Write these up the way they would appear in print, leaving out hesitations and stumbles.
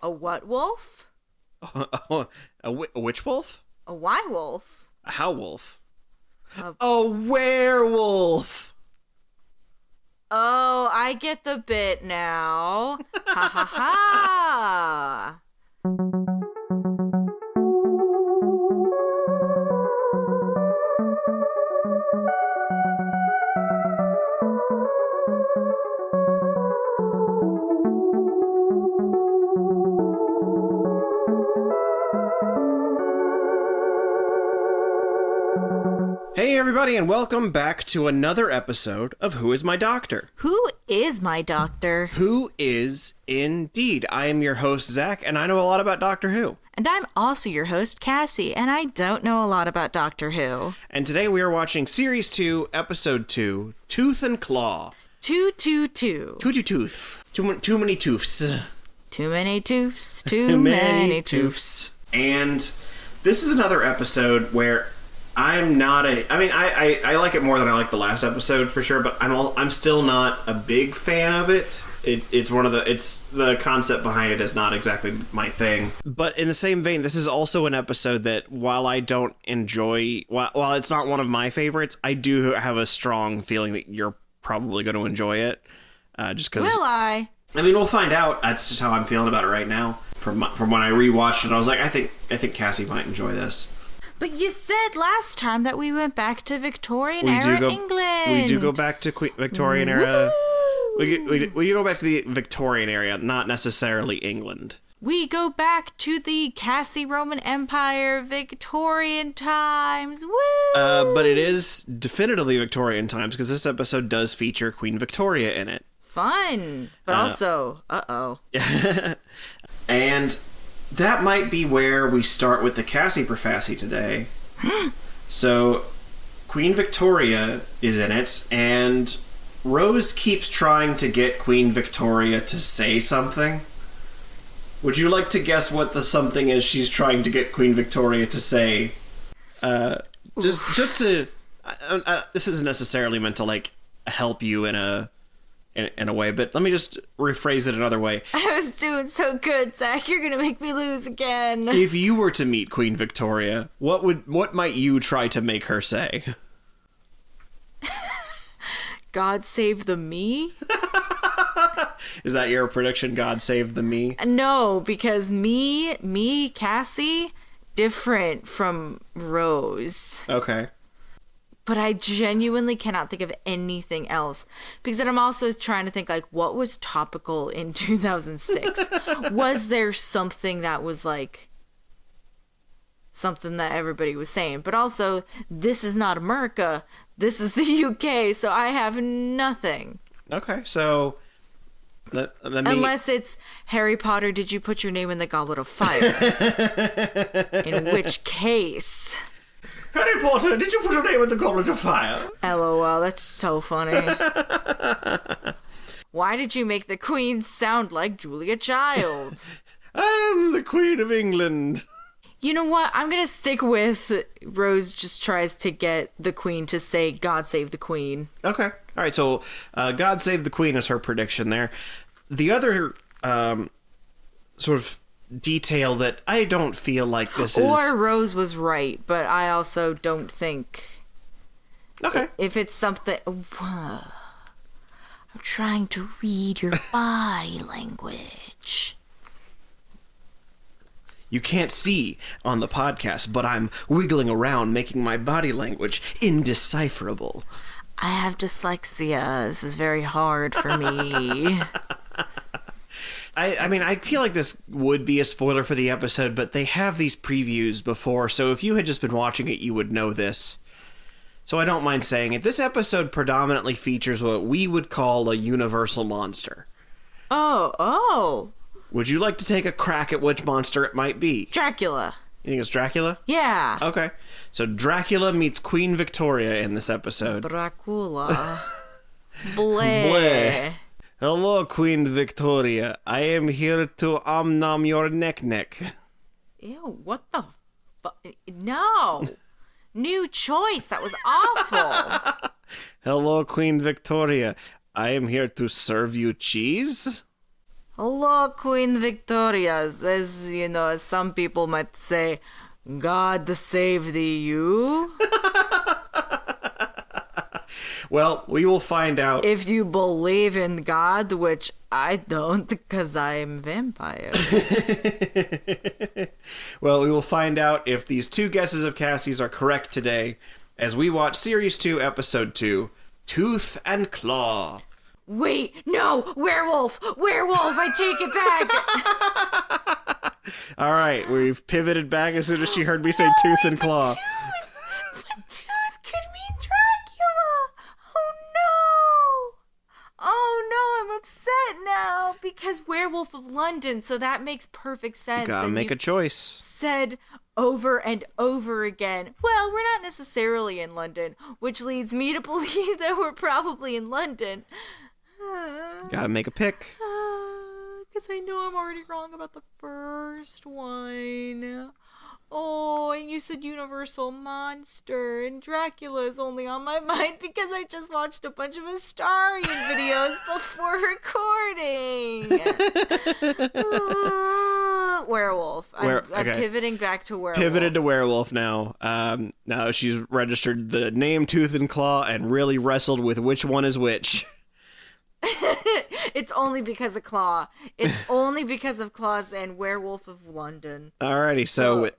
A what wolf? A witch wolf? A why wolf? A how wolf? A... A werewolf! Oh, I get the bit now. Ha ha ha! Hey everybody, and welcome back to another episode of Who Is My Doctor? Who is my doctor? Who is indeed. I am your host, Zach, and I know a lot about Doctor Who. And I'm also your host, Cassie, and I don't know a lot about Doctor Who. And today we are watching Series 2, Episode 2, Tooth and Claw. Tooth. Tooth. Too many tooths. Too many tooths. Too many tooths. And this is another episode where I'm not I like it more than I like the last episode for sure, but I'm still not a big fan of it. It's the concept behind it is not exactly my thing. But in the same vein, this is also an episode that while I don't enjoy, while it's not one of my favorites, I do have a strong feeling that you're probably going to enjoy it. Just because. Will I? I mean, we'll find out. That's just how I'm feeling about it right now. From when I rewatched it, I was like, I think Cassie might enjoy this. But you said last time that we went back to Victorian-era England. We do go back to Victorian-era. We go back to the Victorian area, not necessarily England. We go back to the Cassie Roman Empire, Victorian times. Woo! But it is definitively Victorian times, because this episode does feature Queen Victoria in it. Fun, but also, uh-oh. And that might be where we start with the Cassie Prefacie today. So, Queen Victoria is in it, and Rose keeps trying to get Queen Victoria to say something. Would you like to guess what the something is she's trying to get Queen Victoria to say? Just to... this isn't necessarily meant to, like, help you in a way, but let me just rephrase it another way. I was doing so good, Zach. You're gonna make me lose again. If you were to meet Queen Victoria, what might you try to make her say? God save the me? Is that your prediction? God save the me? No, because me, Cassie, different from Rose. Okay. But I genuinely cannot think of anything else. Because then I'm also trying to think, like, what was topical in 2006? Was there something that was, like, something that everybody was saying? But also, this is not America. This is the UK, so I have nothing. Okay, so... Unless it's Harry Potter, did you put your name in the Goblet of Fire? In which case... Harry Potter, did you put your name in the Goblet of Fire? LOL, that's so funny. Why did you make the Queen sound like Julia Child? I'm the Queen of England. You know what? I'm going to stick with Rose just tries to get the Queen to say, God save the Queen. Okay. All right, so God save the Queen is her prediction there. The other sort of detail that I don't feel like this is... Or Rose was right, but I also don't think... Okay. If it's something... I'm trying to read your body language. You can't see on the podcast, but I'm wiggling around, making my body language indecipherable. I have dyslexia. This is very hard for me. I mean, I feel like this would be a spoiler for the episode, but they have these previews before, so if you had just been watching it, you would know this. So I don't mind saying it. This episode predominantly features what we would call a universal monster. Oh. Would you like to take a crack at which monster it might be? Dracula. You think it's Dracula? Yeah. Okay. So Dracula meets Queen Victoria in this episode. Dracula. Bleh. Hello, Queen Victoria. I am here to nom your neck. Ew, what the No. New choice. That was awful. Hello, Queen Victoria. I am here to serve you cheese. Hello, Queen Victoria. As you know, as some people might say, God save thee, you. Well, we will find out. If you believe in God, which I don't, because I'm vampire. Well, we will find out if these two guesses of Cassie's are correct today as we watch Series 2, Episode 2, Tooth and Claw. Wait, no! Werewolf! Werewolf! I take it back! All right, we've pivoted back as soon as she heard me say Tooth and Claw. Tooth could mean Dracula! Oh no, I'm upset now because Werewolf of London, so that makes perfect sense. You gotta make a choice. Said over and over again, well, we're not necessarily in London, which leads me to believe that we're probably in London. Gotta make a pick. Because I know I'm already wrong about the first one. Oh, and you said Universal Monster, and Dracula is only on my mind because I just watched a bunch of Astarian videos before recording. Werewolf. I'm pivoting back to werewolf. Pivoted to werewolf now. Now she's registered the name Tooth and Claw and really wrestled with which one is which. It's only because of Claw. It's only because of Claws and Werewolf of London. Alrighty, so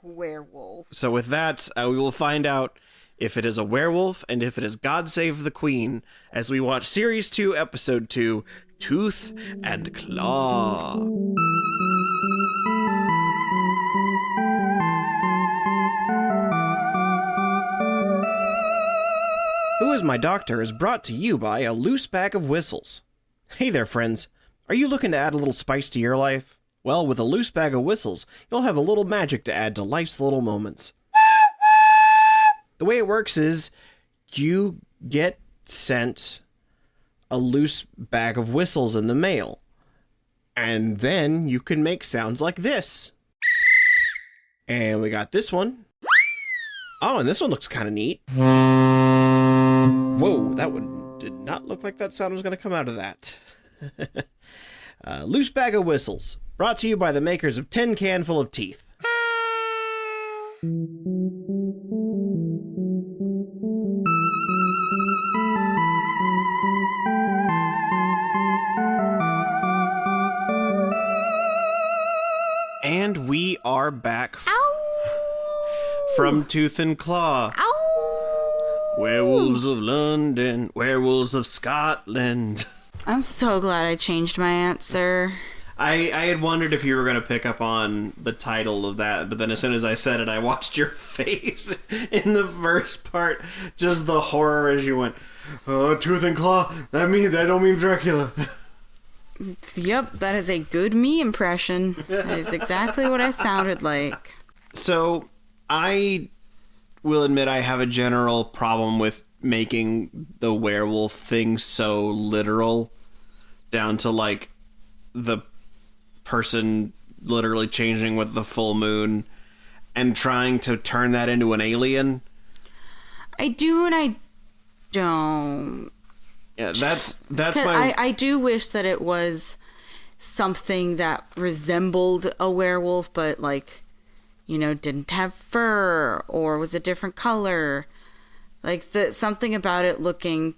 werewolf. So with that, we will find out if it is a werewolf and if it is God Save the Queen as we watch Series 2, Episode 2, Tooth and Claw. Who is My Doctor is brought to you by a loose bag of whistles. Hey there, friends. Are you looking to add a little spice to your life? Well, with a loose bag of whistles, you'll have a little magic to add to life's little moments. The way it works is you get sent a loose bag of whistles in the mail. And then you can make sounds like this. And we got this one. Oh, and this one looks kind of neat. Whoa, that one did not look like that sound was going to come out of that. Loose bag of whistles, brought to you by the makers of Tin Can Full of Teeth. And we are back from Tooth and Claw. Werewolves of London, werewolves of Scotland. I'm so glad I changed my answer. I had wondered if you were going to pick up on the title of that, but then as soon as I said it, I watched your face in the first part. Just the horror as you went, Tooth and Claw, that don't mean Dracula. Yep, that is a good me impression. That is exactly what I sounded like. So, I will admit I have a general problem with making the werewolf thing so literal, down to like the person literally changing with the full moon and trying to turn that into an alien. I do and I don't. Yeah, that's my... I do wish that it was something that resembled a werewolf, but like, you know, didn't have fur or was a different color. Like something about it looking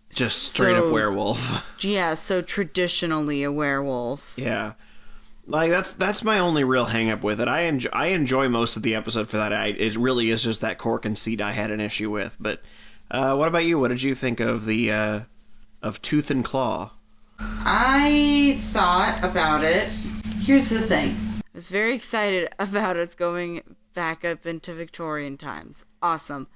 just straight up werewolf. Yeah, so traditionally a werewolf. Yeah. Like that's my only real hang up with it. I enjoy most of the episode for that. It really is just that core conceit I had an issue with. But what about you? What did you think of the of Tooth and Claw? I thought about it. Here's the thing. I was very excited about us going back up into Victorian times. Awesome.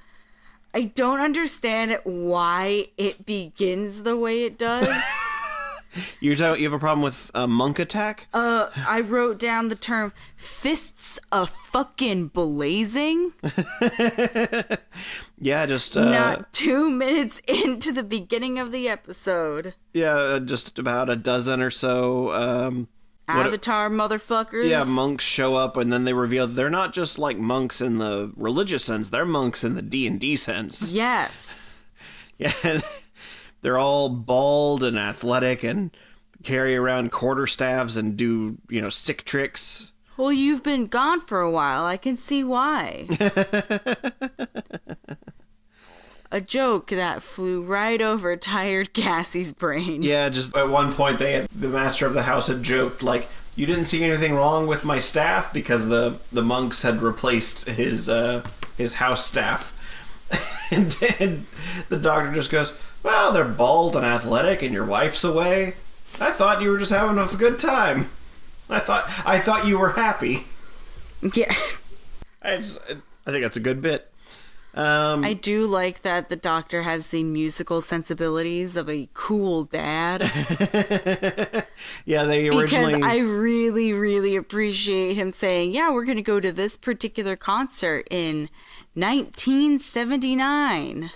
I don't understand why it begins the way it does. You have a problem with monk attack? I wrote down the term fists a fucking blazing. Yeah, just not 2 minutes into the beginning of the episode. Yeah, just about a dozen or so Avatar motherfuckers. Yeah, monks show up and then they reveal they're not just like monks in the religious sense, they're monks in the D&D sense. Yes. Yeah, they're all bald and athletic and carry around quarterstaffs and do, sick tricks. Well, you've been gone for a while. I can see why. A joke that flew right over tired Cassie's brain. Yeah, just at one point the master of the house had joked, like, you didn't see anything wrong with my staff, because the monks had replaced his house staff. and the doctor just goes, well, they're bald and athletic and your wife's away. I thought you were just having a good time. I thought you were happy. Yeah. I think that's a good bit. I do like that the doctor has the musical sensibilities of a cool dad. Yeah, they originally... Because I really, really appreciate him saying, yeah, we're going to go to this particular concert in 1979.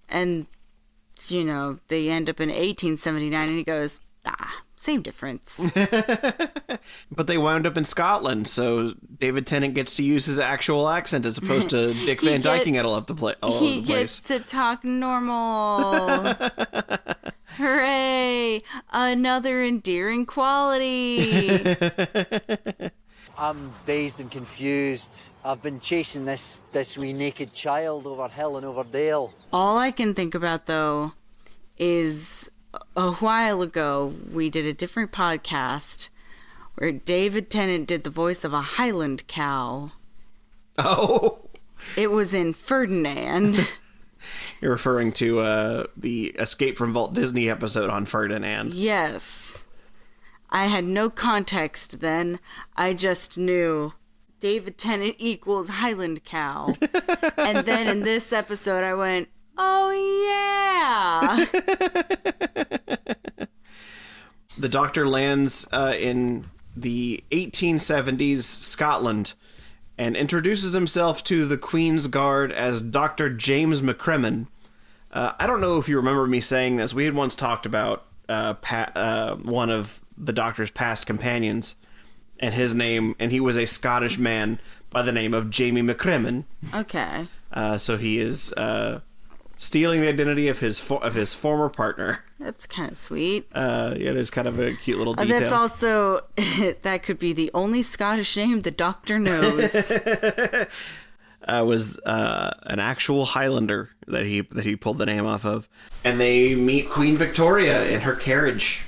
And, they end up in 1879, and he goes, same difference. But they wound up in Scotland, so David Tennant gets to use his actual accent as opposed to Dick Van Dyking all over the place. He gets to talk normal. Hooray! Another endearing quality. I'm dazed and confused. I've been chasing this wee naked child over hill and over dale. All I can think about, though, is a while ago we did a different podcast where David Tennant did the voice of a Highland cow. Oh. It was in Ferdinand. You're referring to the Escape from Walt Disney episode on Ferdinand. Yes. I had no context then. I just knew David Tennant equals Highland cow. And then in this episode I went, oh yeah. The doctor lands in the 1870s Scotland and introduces himself to the Queen's Guard as Dr. James McCrimmon. I don't know if you remember me saying this. We had once talked about one of the doctor's past companions and his name, and he was a Scottish man by the name of Jamie McCrimmon. Okay. So he is stealing the identity of his former partner. That's kind of sweet. Yeah, it is kind of a cute little detail. That's also, that could be the only Scottish name the doctor knows. Was an actual Highlander that he pulled the name off of. And they meet Queen Victoria in her carriage.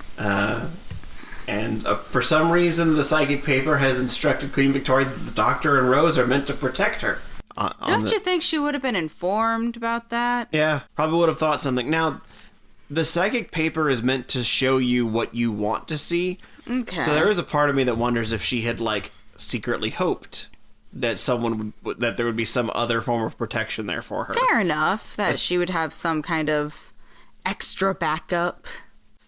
And for some reason, the psychic paper has instructed Queen Victoria that the Doctor and Rose are meant to protect her. Don't you think she would have been informed about that? Yeah, probably would have thought something. Now, the psychic paper is meant to show you what you want to see. Okay. So there is a part of me that wonders if she had, secretly hoped that that there would be some other form of protection there for her. Fair enough, that she would have some kind of extra backup.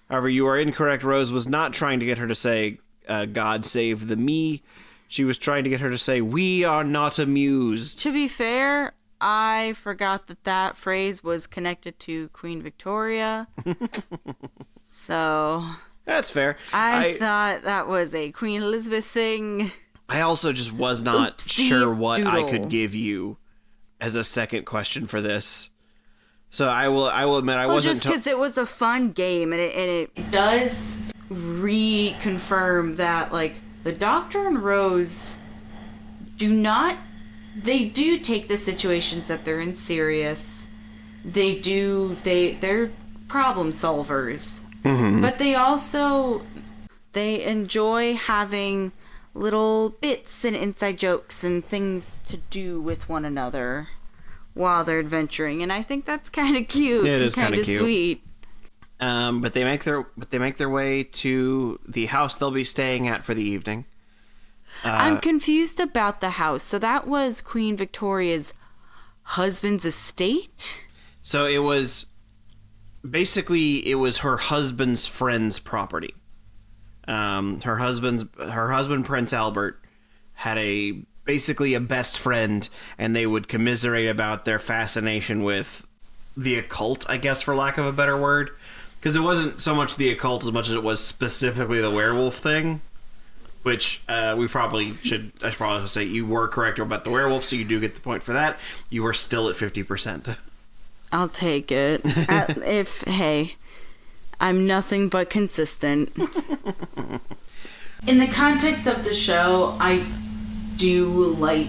However, you are incorrect. Rose was not trying to get her to say, God save the me. She was trying to get her to say, we are not amused. To be fair, I forgot that phrase was connected to Queen Victoria. So... That's fair. I thought that was a Queen Elizabeth thing. I also just was not Oopsie sure what doodle. I could give you as a second question for this. So I will admit I wasn't... just because it was a fun game, and it does reconfirm that, the Doctor and Rose they do take the situations that they're in serious. They're problem solvers. Mm-hmm. But they enjoy having little bits and inside jokes and things to do with one another while they're adventuring, and I think that's kind of cute. It is kind of cute. Sweet. But they make their way to the house they'll be staying at for the evening. I'm confused about the house. So that was Queen Victoria's husband's estate? So it was her husband's friend's property. Her husband Prince Albert had basically a best friend, and they would commiserate about their fascination with the occult, I guess, for lack of a better word. Because it wasn't so much the occult as much as it was specifically the werewolf thing. Which I should probably say you were correct about the werewolf, so you do get the point for that. You were still at 50%. I'll take it. I'm nothing but consistent. In the context of the show, I do like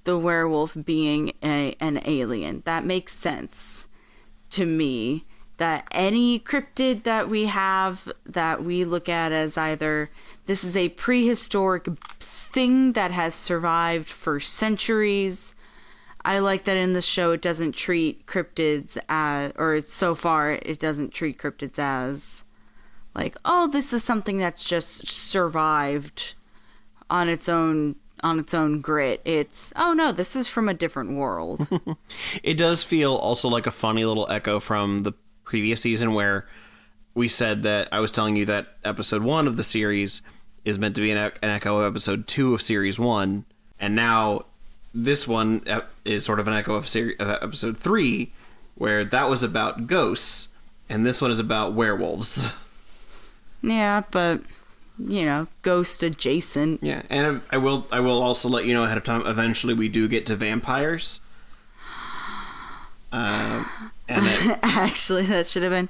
the werewolf being an alien. That makes sense to me. That any cryptid that we have that we look at as either this is a prehistoric thing that has survived for centuries. I like that in the show it doesn't treat cryptids as, or so far it doesn't treat cryptids as like, oh, this is something that's just survived on its own grit. It's, oh no, this is from a different world. It does feel also like a funny little echo from the previous season where we said that I was telling you that episode 1 of the series is meant to be an echo of episode 2 of series 1, and now this one is sort of an echo of episode 3, where that was about ghosts, and this one is about werewolves. Yeah, but ghost adjacent. Yeah, and I will also let you know ahead of time. Eventually, we do get to vampires. Actually, that should have been.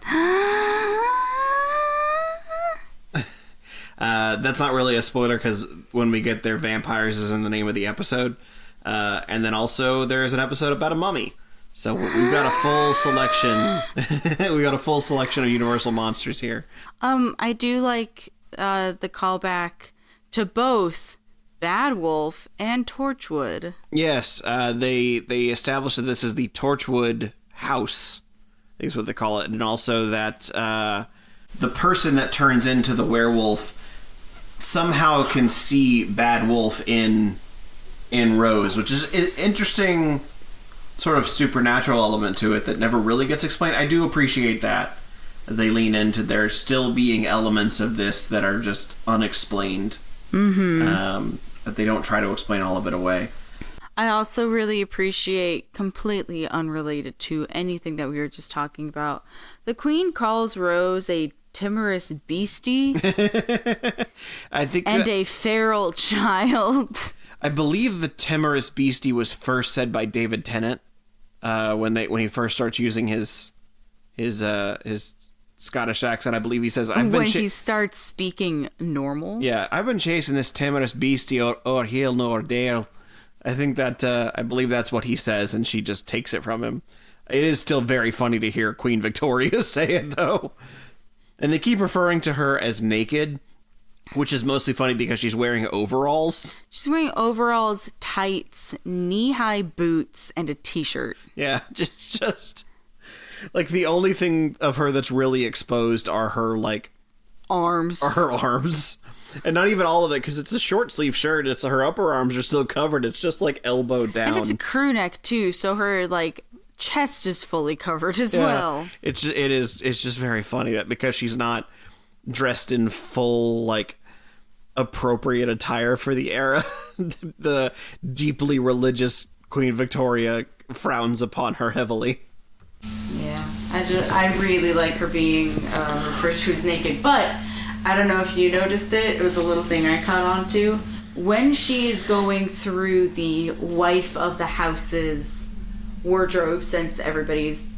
That's not really a spoiler because when we get there, vampires is in the name of the episode, and then also there's an episode about a mummy. So we've got a full selection. We got a full selection of Universal monsters here. I do like the callback to both Bad Wolf and Torchwood. Yes, they established that this is the Torchwood house, I think is what they call it, and also that the person that turns into the werewolf somehow can see Bad Wolf in Rose, which is an interesting sort of supernatural element to it that never really gets explained. I do appreciate that they lean into there still being elements of this that are just unexplained. Mm-hmm. That they don't try to explain all of it away. I also really appreciate, completely unrelated to anything that we were just talking about, the Queen calls Rose a timorous beastie I think a feral child. I believe the timorous beastie was first said by David Tennant when he first starts using his Scottish accent. I believe he says he starts speaking normal. Yeah, I've been chasing this timorous beastie o'er hill nor dale. I think that I believe that's what he says, and she just takes it from him. It is still very funny to hear Queen Victoria say it, though. And they keep referring to her as naked, which is mostly funny because she's wearing overalls. She's wearing overalls, tights, knee-high boots, and a t-shirt. Yeah, just like the only thing of her that's really exposed are her, like, arms. And not even all of it, because it's a short sleeve shirt. It's her upper arms are still covered. It's just like elbow down. And it's a crew neck too, so her like chest is fully covered as well. It's just very funny that because she's not dressed in full like appropriate attire for the era, the deeply religious Queen Victoria frowns upon her heavily. Yeah, I really like her being referred to as naked, but I don't know if you noticed it. It was a little thing I caught on to. When she is going through the wife of the house's wardrobe, since everybody's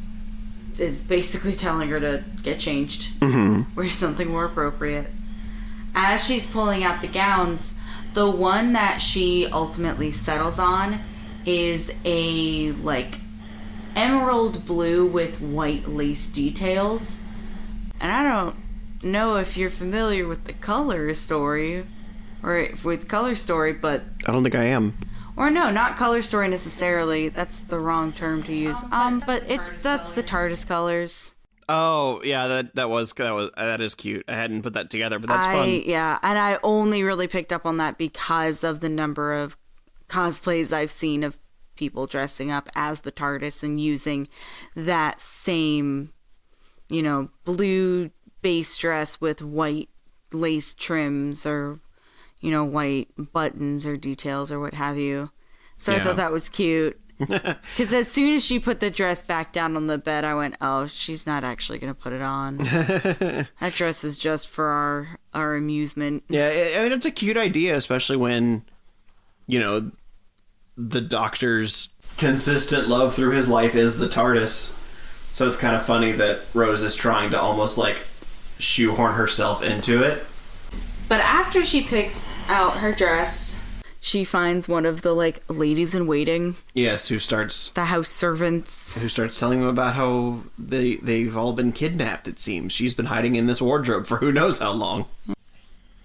is basically telling her to get changed, wear something more appropriate. As she's pulling out the gowns, the one that she ultimately settles on is a like emerald blue with white lace details. And I don't know if you're familiar with the Color Story, or with Color Story, but I don't think I am. Or no, not Color Story necessarily. That's the wrong term to use. But that's the TARDIS colors. Oh yeah, that is cute. I hadn't put that together, but that's fun. Yeah, and I only really picked up on that because of the number of cosplays I've seen of people dressing up as the TARDIS and using that same, blue base dress with white lace trims or, white buttons or details or what have you. So yeah. I thought that was cute. Because as soon as she put the dress back down on the bed, I went, oh, she's not actually going to put it on. That dress is just for our amusement. Yeah, it's a cute idea, especially when, the Doctor's consistent love through his life is the TARDIS. So it's kind of funny that Rose is trying to almost like shoehorn herself into it. But after she picks out her dress, she finds one of the, like, ladies in waiting. Yes, who starts... The house servants. Who starts telling them about how they've all been kidnapped, it seems. She's been hiding in this wardrobe for who knows how long.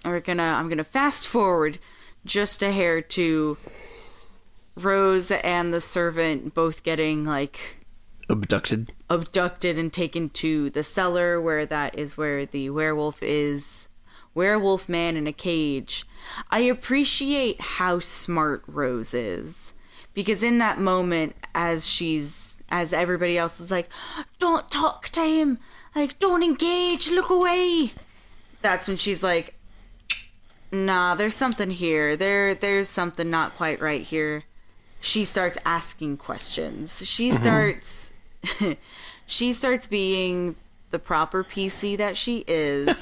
I'm gonna fast forward just a hair to Rose and the servant both getting, like... Abducted and taken to the cellar, where that is where the werewolf is. Werewolf man in a cage. I appreciate how smart Rose is, because in that moment, as everybody else is like, don't talk to him, like, don't engage, look away, that's when she's like, nah, there's something here, there's something not quite right here. She starts asking questions. She starts being the proper PC that she is,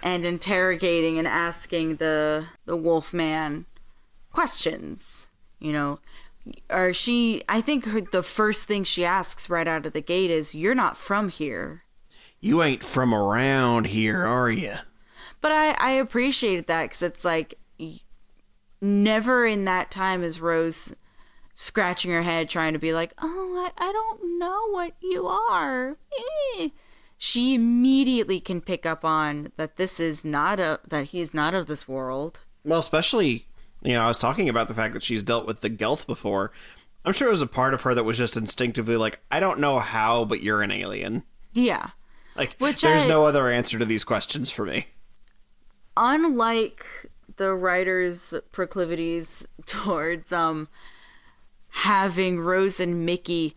and interrogating and asking the wolf man questions, you know. Or I think the first thing she asks right out of the gate is, "You're not from here. You ain't from around here, are you?" But I appreciated that, because it's like, never in that time is Rose scratching her head trying to be like, oh, I don't know what you are. She immediately can pick up on that he is not of this world. Well, especially, you know, I was talking about the fact that she's dealt with the Gelth before. I'm sure it was a part of her that was just instinctively like, I don't know how, but you're an alien. Yeah. Like, there's no other answer to these questions for me. Unlike the writer's proclivities towards having Rose and Mickey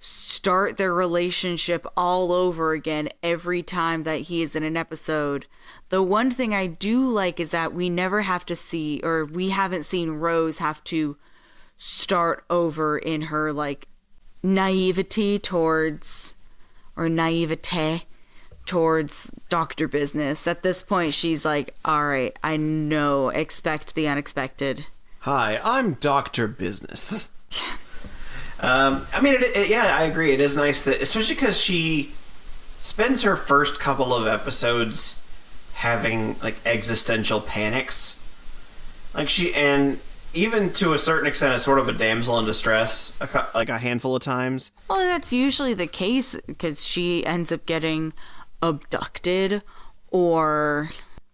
start their relationship all over again every time that he is in an episode, the one thing I do like is that we never have to see, or we haven't seen Rose have to start over in her, like, naivete towards Dr. Business. At this point, she's like, all right, I know, expect the unexpected. Hi, I'm Dr. Business. I mean, yeah, I agree. It is nice that, especially because she spends her first couple of episodes having, like, existential panics. Like, and even to a certain extent, is sort of a damsel in distress, like a handful of times. Well, that's usually the case, because she ends up getting abducted or,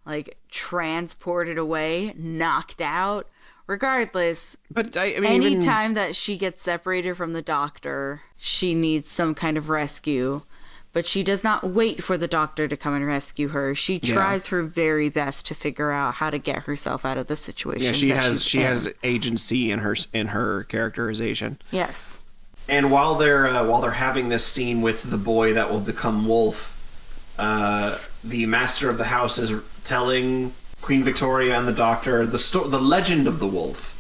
like, transported away, knocked out. Regardless, but I mean, anytime that she gets separated from the doctor, she needs some kind of rescue. But she does not wait for the doctor to come and rescue her. She tries her very best to figure out how to get herself out of the situation. Yeah, she has agency in her characterization. Yes. And while they're having this scene with the boy that will become Wolf, the master of the house is telling Queen Victoria and the Doctor the legend of the wolf,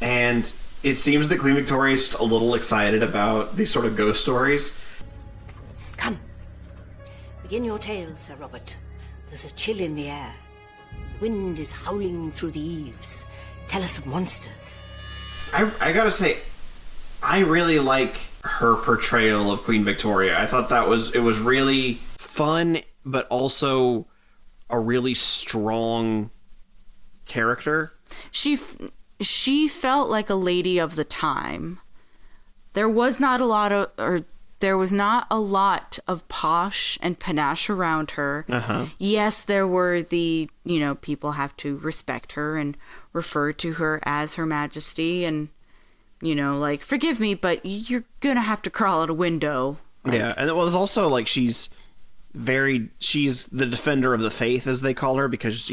and it seems that Queen Victoria is a little excited about these sort of ghost stories. Come, begin your tale, Sir Robert. There's a chill in the air. The wind is howling through the eaves. Tell us of monsters. I gotta say, I really like her portrayal of Queen Victoria. I thought it was really fun, but also a really strong character. She felt like a lady of the time. There was not a lot of posh and panache around her. Uh-huh. Yes, there were people have to respect her and refer to her as Her Majesty, and, like, forgive me, but you're gonna have to crawl out a window. Like, yeah, and well, there's also, like, she's the defender of the faith, as they call her, because,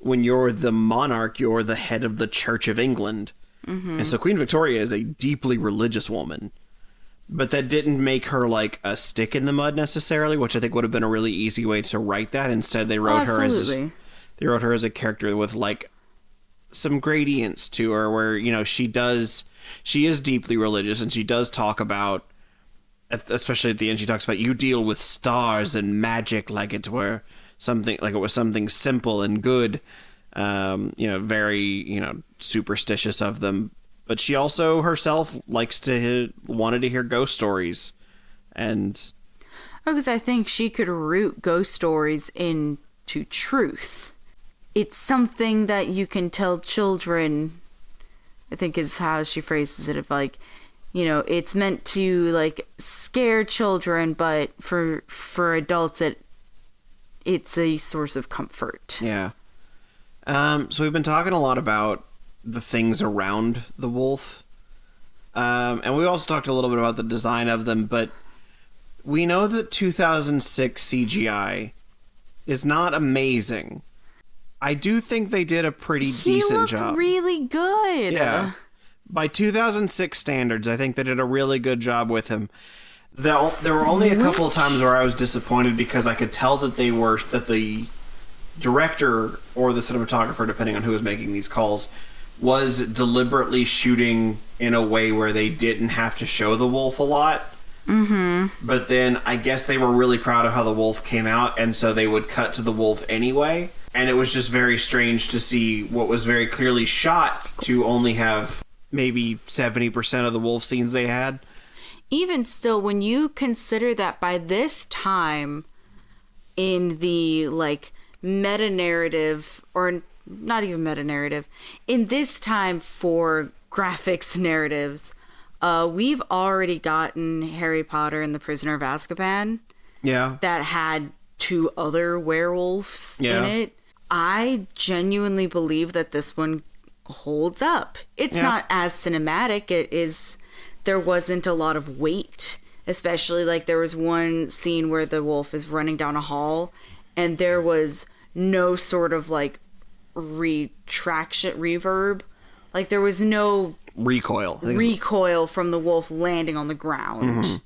when you're the monarch, you're the head of the Church of England. Mm-hmm. And so Queen Victoria is a deeply religious woman, but that didn't make her, like, a stick in the mud necessarily, which I think would have been a really easy way to write that. Instead, they wrote her as a character with, like, some gradients to her, where, she is deeply religious, and she does talk about, especially at the end, she talks about, you deal with stars and magic like it was something simple and good, very, superstitious of them. But she also herself wanted to hear ghost stories. And Because I think she could root ghost stories into truth. It's something that you can tell children, I think is how she phrases it, of like, you know, it's meant to like scare children, but for adults it's a source of comfort. Yeah. So we've been talking a lot about the things around the wolf. And we also talked a little bit about the design of them, but we know that 2006 CGI is not amazing. I do think they did a pretty decent job. He looked really good. Yeah. By 2006 standards, I think they did a really good job with him. There were only a couple of times where I was disappointed because I could tell that the director or the cinematographer, depending on who was making these calls, was deliberately shooting in a way where they didn't have to show the wolf a lot. Mm-hmm. But then I guess they were really proud of how the wolf came out, and so they would cut to the wolf anyway. And it was just very strange to see what was very clearly shot to only have maybe 70% of the wolf scenes they had. Even still, when you consider that by this time in the, like, meta-narrative, or not even meta-narrative, in this time for graphics narratives, we've already gotten Harry Potter and the Prisoner of Azkaban. Yeah. That had 2 other werewolves in it. I genuinely believe that this one holds up. It's not as cinematic. There wasn't a lot of weight, especially like there was one scene where the wolf is running down a hall and there was no sort of like reverb. Like there was no recoil from the wolf landing on the ground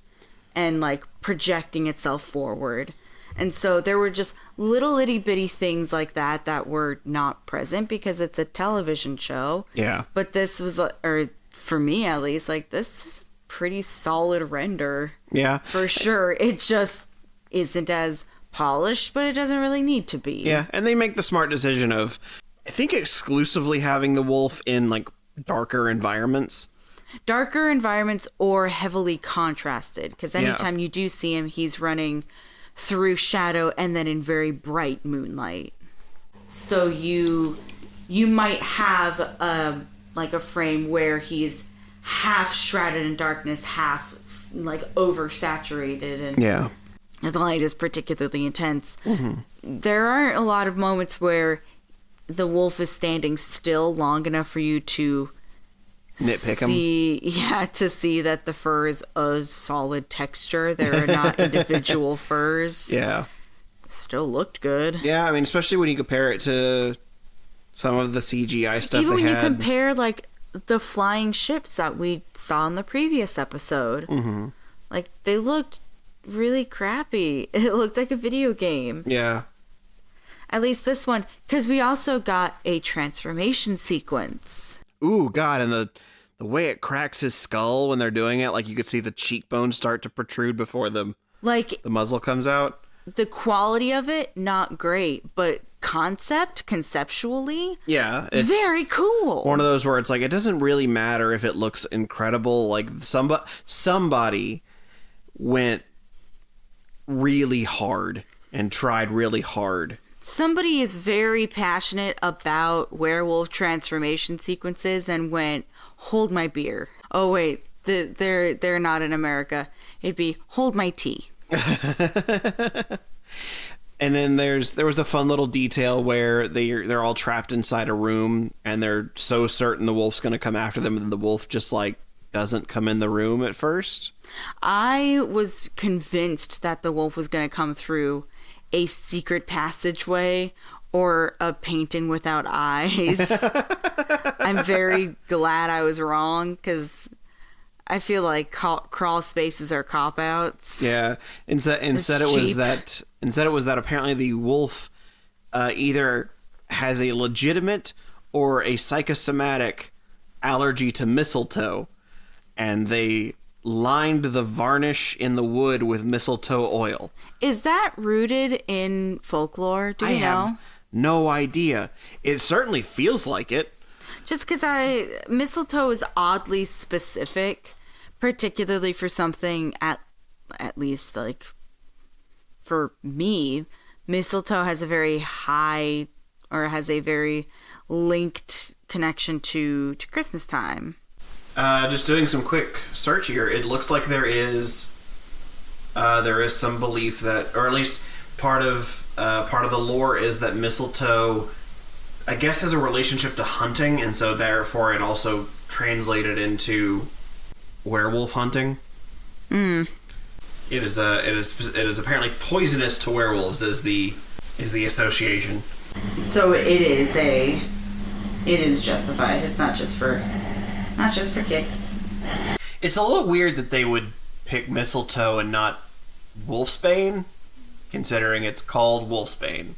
and like projecting itself forward. And so there were just little itty bitty things like that were not present because it's a television show. Yeah. But this was, or for me at least, like this is a pretty solid render. Yeah. For sure. It just isn't as polished, but it doesn't really need to be. Yeah. And they make the smart decision of, I think, exclusively having the wolf in like darker environments. Darker environments or heavily contrasted. Because anytime you do see him, he's running through shadow and then in very bright moonlight. So you might have a frame where he's half shrouded in darkness, half like oversaturated, and the light is particularly intense. There aren't a lot of moments where the wolf is standing still long enough for you to nitpick him. To see that the fur is a solid texture. There are not individual furs. Yeah. Still looked good. Yeah, I mean, especially when you compare it to some of the CGI stuff Even they when had. you compare, like, the flying ships that we saw in the previous episode. Like, they looked really crappy. It looked like a video game. Yeah. At least this one, because we also got a transformation sequence. Ooh, God, and the way it cracks his skull when they're doing it, like you could see the cheekbones start to protrude before the muzzle comes out. The quality of it, not great, but conceptually, it's very cool. One of those where it's like, it doesn't really matter if it looks incredible. Like somebody went really hard and tried really hard. Somebody is very passionate about werewolf transformation sequences and went, hold my beer. Oh, wait, they're not in America. It'd be, hold my tea. And then there was a fun little detail where they're all trapped inside a room and they're so certain the wolf's going to come after them, and the wolf just like doesn't come in the room at first. I was convinced that the wolf was going to come through a secret passageway or a painting without eyes. I'm very glad I was wrong, because I feel like crawl spaces are cop-outs. Yeah. Instead it was that apparently the wolf either has a legitimate or a psychosomatic allergy to mistletoe, and they lined the varnish in the wood with mistletoe oil. Is that rooted in folklore? Do you know? I have no idea. It certainly feels like it. Just because mistletoe is oddly specific, particularly for something at least like for me, mistletoe has a very high, or has a very linked connection to Christmas time. Just doing some quick search here, it looks like there is some belief that, or at least part of the lore is that mistletoe, I guess, has a relationship to hunting, and so therefore it also translated into werewolf hunting. It is apparently poisonous to werewolves, is the association. So it is justified. It's not just for kicks. It's a little weird that they would pick mistletoe and not wolfsbane, considering it's called wolfsbane.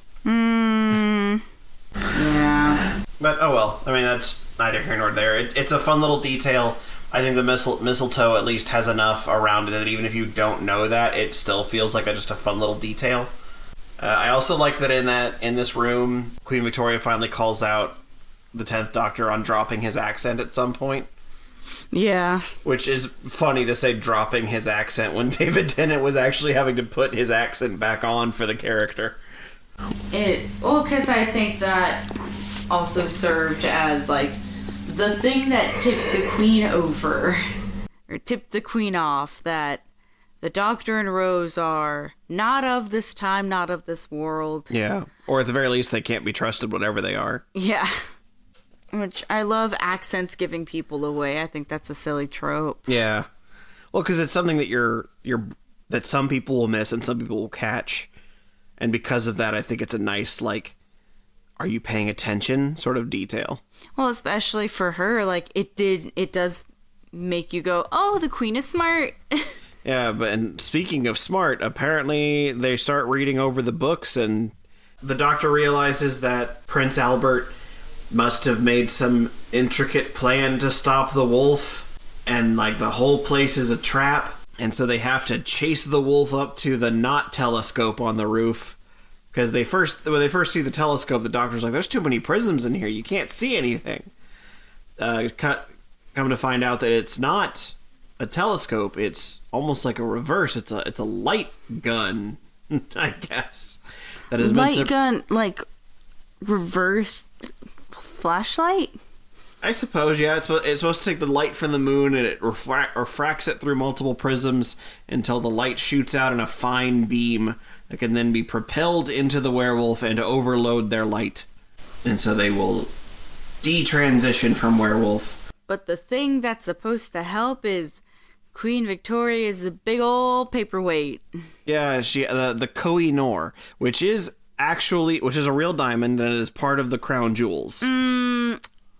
Yeah. But oh well. I mean, that's neither here nor there. It's a fun little detail. I think the mistletoe at least has enough around it that even if you don't know that, it still feels like just a fun little detail. I also like that in this room, Queen Victoria finally calls out the 10th Doctor on dropping his accent at some point. Yeah. Which is funny to say, dropping his accent, when David Tennant was actually having to put his accent back on for the character. Because I think that also served as, like, the thing that tipped the Queen over, or tipped the Queen off, that the Doctor and Rose are not of this time, not of this world. Yeah. Or at the very least, they can't be trusted, whatever they are. Yeah. Which, I love accents giving people away. I think that's a silly trope. Yeah. Well, because it's something that that some people will miss and some people will catch. And because of that, I think it's a nice, like, are you paying attention sort of detail. Well, especially for her, like, it does make you go, oh, the Queen is smart. Yeah, and speaking of smart, apparently they start reading over the books, and the Doctor realizes that Prince Albert must have made some intricate plan to stop the wolf, and, like, the whole place is a trap, and so they have to chase the wolf up to the not telescope on the roof, because when they first see the telescope, the Doctor's like, there's too many prisms in here, you can't see anything. Come to find out that it's not a telescope, it's almost like a reverse, it's a light gun, I guess. That is meant light gun, like, reverse flashlight? I suppose, yeah. It's supposed to take the light from the moon and it refracts it through multiple prisms until the light shoots out in a fine beam that can then be propelled into the werewolf and overload their light. And so they will detransition from werewolf. But the thing that's supposed to help is Queen Victoria is a big old paperweight. Yeah, the Koh-i-Noor, which is a real diamond and is part of the crown jewels.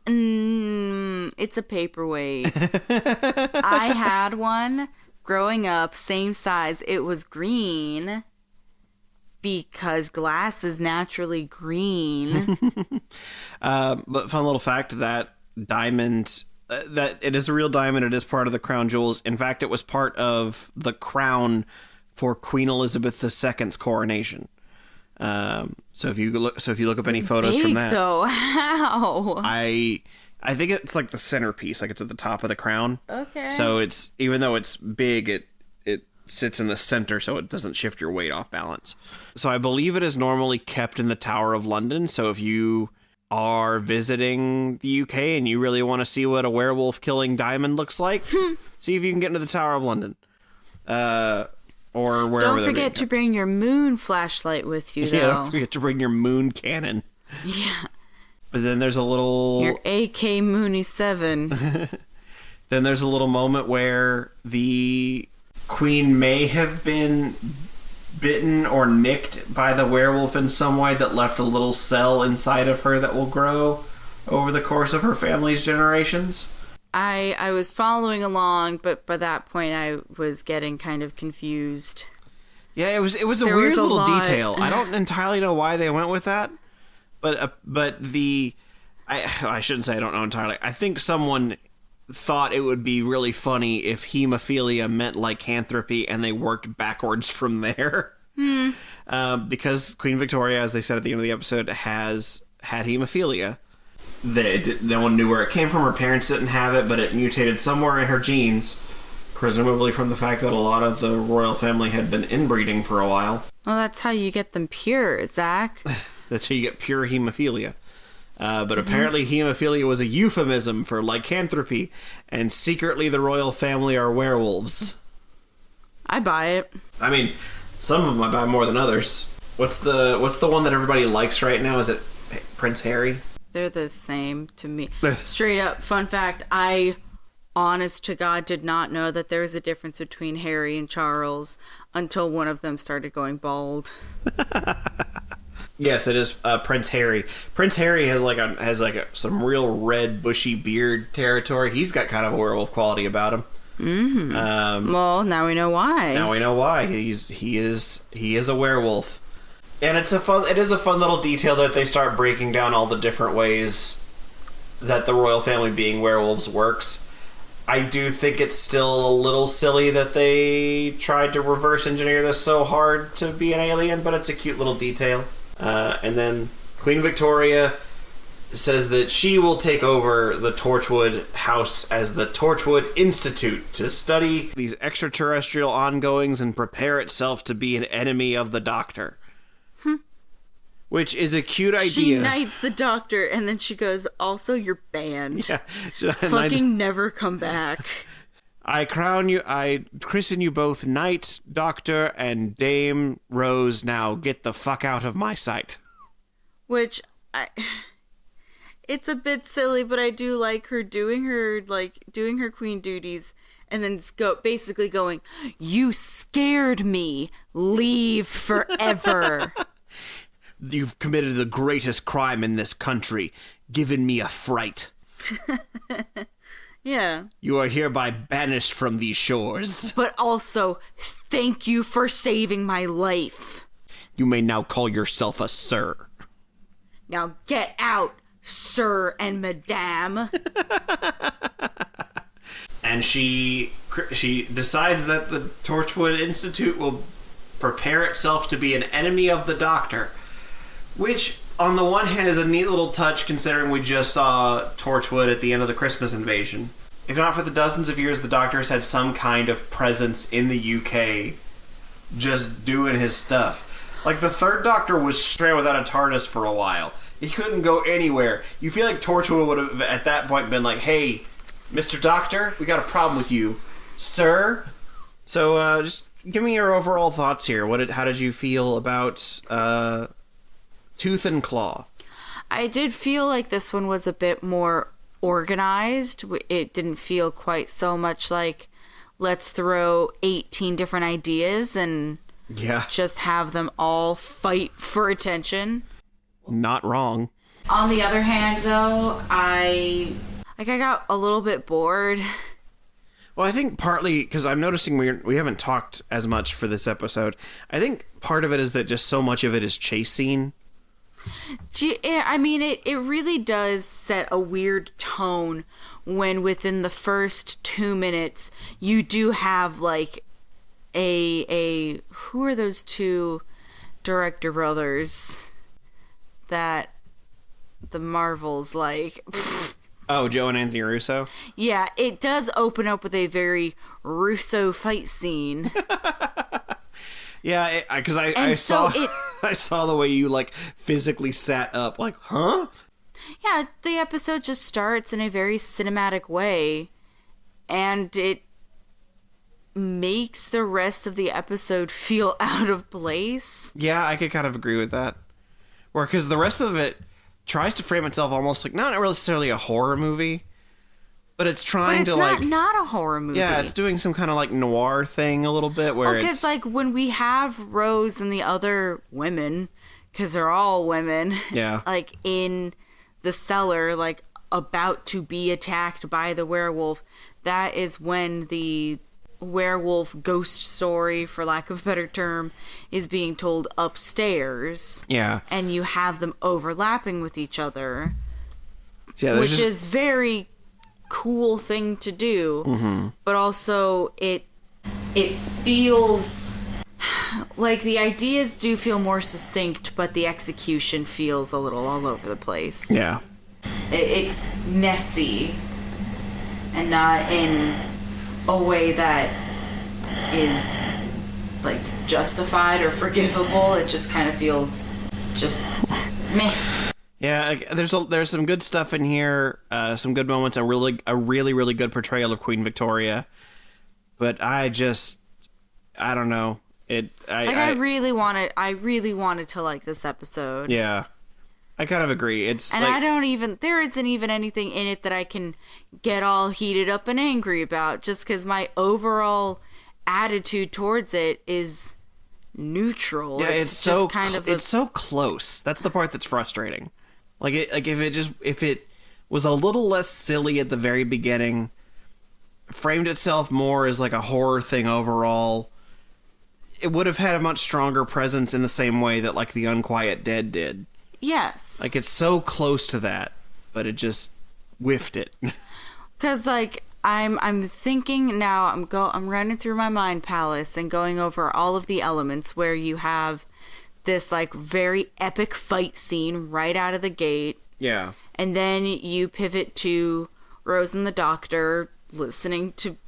It's a paperweight. I had one growing up, same size. It was green because glass is naturally green. But fun little fact, that diamond, that it is a real diamond. It is part of the crown jewels. In fact, it was part of the crown for Queen Elizabeth II's coronation. So if you look up any photos from that, though, how? I think it's like the centerpiece, like it's at the top of the crown. Okay. So it's, even though it's big, it sits in the center, so it doesn't shift your weight off balance. So I believe it is normally kept in the Tower of London. So if you are visiting the UK and you really want to see what a werewolf killing diamond looks like, see if you can get into the Tower of London. Or wherever. Don't forget to bring your moon flashlight with you, though. Yeah, don't forget to bring your moon cannon. Yeah. But then there's a little... Your AK Mooney 7. Then there's a little moment where the Queen may have been bitten or nicked by the werewolf in some way that left a little cell inside of her that will grow over the course of her family's generations. I was following along, but by that point I was getting kind of confused. Yeah, it was a weird little detail. I don't entirely know why they went with that, but I shouldn't say I don't know entirely. I think someone thought it would be really funny if hemophilia meant lycanthropy, and they worked backwards from there. Because Queen Victoria, as they said at the end of the episode, has had hemophilia. No one knew where it came from. Her parents didn't have it, but it mutated somewhere in her genes, presumably from the fact that a lot of the royal family had been inbreeding for a while. Well, that's how you get them pure, Zach. That's how you get pure hemophilia. But apparently hemophilia was a euphemism for lycanthropy, and secretly the royal family are werewolves. I buy it. I mean, some of them I buy more than others. What's the one that everybody likes right now? Is it Prince Harry? They're the same to me. Straight up, fun fact, I, honest to God, did not know that there was a difference between Harry and Charles until one of them started going bald. Yes, it is Prince Harry. Prince Harry has some real red bushy beard territory. He's got kind of a werewolf quality about him. Mm-hmm. Well, now we know why. Now we know why. He is a werewolf. And it is a fun little detail that they start breaking down all the different ways that the royal family being werewolves works. I do think it's still a little silly that they tried to reverse engineer this so hard to be an alien, but it's a cute little detail. And then Queen Victoria says that she will take over the Torchwood house as the Torchwood Institute to study these extraterrestrial ongoings and prepare itself to be an enemy of the Doctor. Which is a cute idea. She knights the Doctor, and then she goes, also, you're banned. Yeah. Fucking never come back. I christen you both Knight, Doctor, and Dame Rose. Now get the fuck out of my sight. Which, it's a bit silly, but I do like her doing her queen duties, and then basically going, you scared me, leave forever. You've committed the greatest crime in this country, given me a fright. Yeah. You are hereby banished from these shores. But also, thank you for saving my life. You may now call yourself a sir. Now get out, sir and madame. And she decides that the Torchwood Institute will prepare itself to be an enemy of the Doctor. Which, on the one hand, is a neat little touch considering we just saw Torchwood at the end of the Christmas invasion. If not for the dozens of years the Doctor has had some kind of presence in the UK, just doing his stuff. Like, the third Doctor was stranded without a TARDIS for a while. He couldn't go anywhere. You feel like Torchwood would have, at that point, been like, hey, Mr. Doctor, we got a problem with you. Sir? So, just give me your overall thoughts here. How did you feel about Tooth and Claw? I did feel like this one was a bit more organized. It didn't feel quite so much like let's throw 18 different ideas and just have them all fight for attention. Not wrong. On the other hand, though, I got a little bit bored. Well, I think partly because I'm noticing we haven't talked as much for this episode. I think part of it is that just so much of it is chase scene. I mean, it really does set a weird tone when within the first 2 minutes you do have like a who are those two director brothers that the Marvels like? Oh, Joe and Anthony Russo? Yeah, it does open up with a very Russo fight scene. Yeah, because I saw the way you like physically sat up, like, huh? Yeah, the episode just starts in a very cinematic way, and it makes the rest of the episode feel out of place. Yeah, I could kind of agree with that. Because the rest of it tries to frame itself almost like not necessarily a horror movie, but it's trying to like... But it's not a horror movie. Yeah, it's doing some kind of like noir thing a little bit where because like when we have Rose and the other women, because they're all women, like in the cellar, like about to be attacked by the werewolf, that is when the werewolf ghost story, for lack of a better term, is being told upstairs. Yeah. And you have them overlapping with each other, which is very cool thing to do, but also it feels like the ideas do feel more succinct, but the execution feels a little all over the place. Yeah. It's messy and not in a way that is like justified or forgivable. It just kind of feels just meh. Yeah, there's some good stuff in here, some good moments, a really good portrayal of Queen Victoria. But I don't know. I really wanted to like this episode. Yeah. I kind of agree. There isn't even anything in it that I can get all heated up and angry about, just because my overall attitude towards it is neutral. Yeah, it's so close. That's the part that's frustrating. If it was a little less silly at the very beginning, framed itself more as like a horror thing overall, it would have had a much stronger presence in the same way that like The Unquiet Dead did. Yes. Like, it's so close to that, but it just whiffed it. Because, like, I'm thinking now, I'm running through my mind palace and going over all of the elements where you have this, like, very epic fight scene right out of the gate. Yeah. And then you pivot to Rose and the Doctor listening to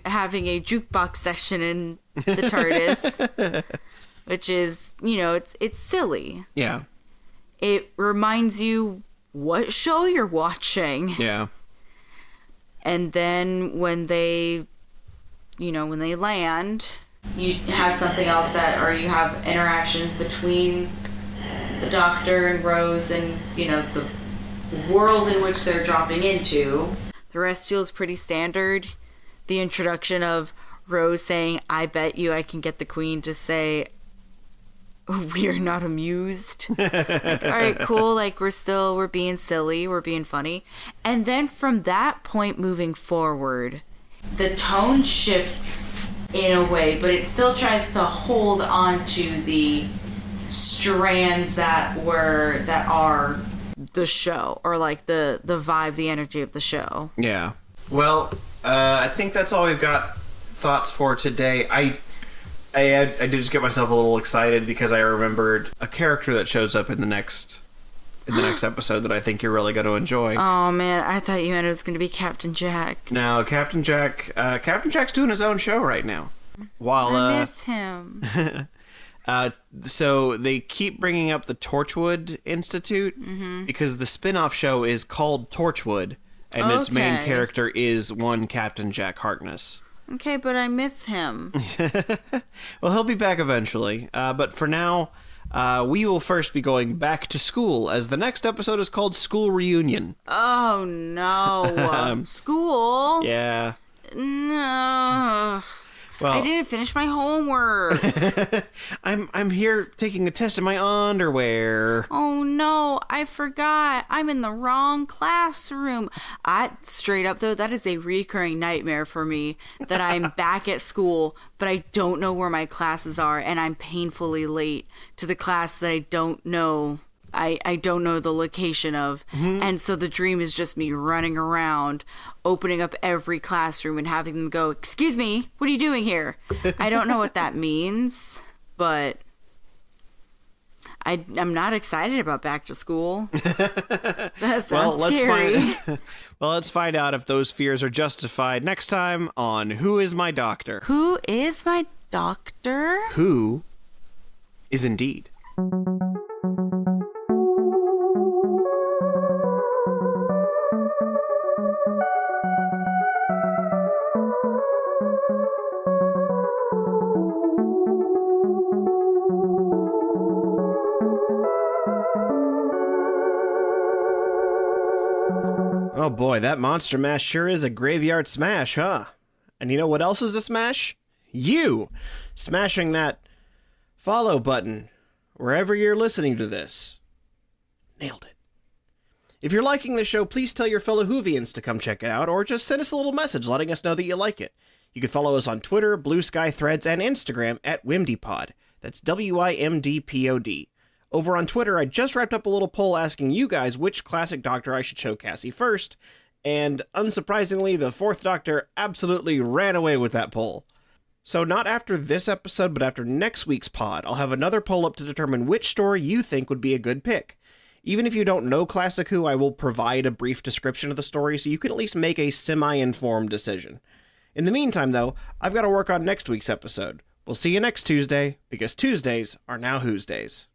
having a jukebox session in the TARDIS, which is, it's silly. Yeah. It reminds you what show you're watching. Yeah. And then when they land, you have something else or you have interactions between the Doctor and Rose and, the world in which they're dropping into. The rest feels pretty standard. The introduction of Rose saying, "I bet you I can get the Queen to say, we're not amused." Like, all right, cool. Like, we're being silly. We're being funny. And then from that point moving forward, the tone shifts in a way, but it still tries to hold on to the strands that are the show, or like the vibe, the energy of the show. Yeah. Well, I think that's all we've got thoughts for today. I did just get myself a little excited because I remembered a character that shows up in the next episode that I think you're really going to enjoy. Oh man, I thought you meant it was going to be Captain Jack. No, Captain Jack's doing his own show right now. I miss him. So they keep bringing up the Torchwood Institute because the spin-off show is called Torchwood, and its main character is one Captain Jack Harkness. Okay, but I miss him. Well, he'll be back eventually. But for now, we will first be going back to school, as the next episode is called School Reunion. Oh, no. School? Yeah. No. Well, I didn't finish my homework. I'm here taking a test in my underwear. Oh no, I forgot. I'm in the wrong classroom. Straight up though, that is a recurring nightmare for me, that I'm back at school, but I don't know where my classes are, and I'm painfully late to the class that I don't know. I don't know the location of. And so the dream is just me running around, opening up every classroom and having them go, "Excuse me, what are you doing here?" I don't know what that means, but I'm not excited about back to school. That sounds scary. Let's find out if those fears are justified next time on Who Is My Doctor? Who is my doctor? Who is indeed. Oh boy, that Monster Mash sure is a graveyard smash, huh? And you know what else is a smash? You! Smashing that follow button wherever you're listening to this. Nailed it. If you're liking the show, please tell your fellow Whovians to come check it out, or just send us a little message letting us know that you like it. You can follow us on Twitter, Blue Sky Threads, and Instagram at WimDpod. That's WIMDPOD. Over on Twitter, I just wrapped up a little poll asking you guys which classic Doctor I should show Cassie first, and unsurprisingly, the fourth Doctor absolutely ran away with that poll. So not after this episode, but after next week's pod, I'll have another poll up to determine which story you think would be a good pick. Even if you don't know Classic Who, I will provide a brief description of the story so you can at least make a semi-informed decision. In the meantime, though, I've got to work on next week's episode, We'll see you next Tuesday, because Tuesdays are now Who's Days.